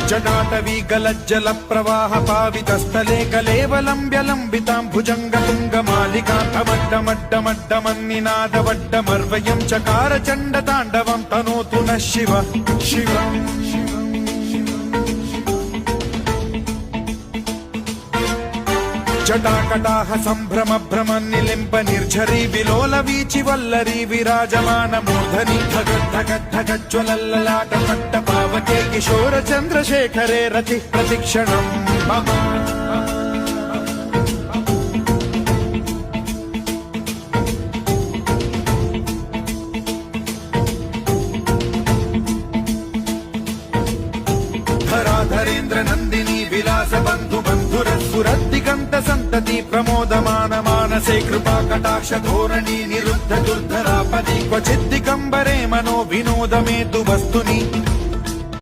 जटाटवी गलज्जल प्रवाह पावितस्थले कलेवलम्ब्य लम्बितां भुजङ्गतुङ्गमालिकान्तमड्डमड्डमड्डमन्निनादवड्डमर्वयं चकार चण्डताण्डवं तनोतु नः शिव शिवम् जटाकटाह सम्भ्रम भ्रम निलिम्ब निर्झरी विलोल वीचि वल्लरी विराजमान मूर्धनि धगद्धगद्धगज्ज्वलल्ललाट पट्ट पावके किशोर चन्द्रशेखरे रति प्रतिक्षणम् मम धराधरेन्द्र नन्दिनी विलास बन्धु बन्धुरस्फुरद्दिगन्त सन्तति प्रमोदमान मानसे कृपा कटाक्ष धोरणी निरुद्ध दुर्धरापदि क्वचिद्दिगम्बरे मनो विनोदमेतु वस्तुनि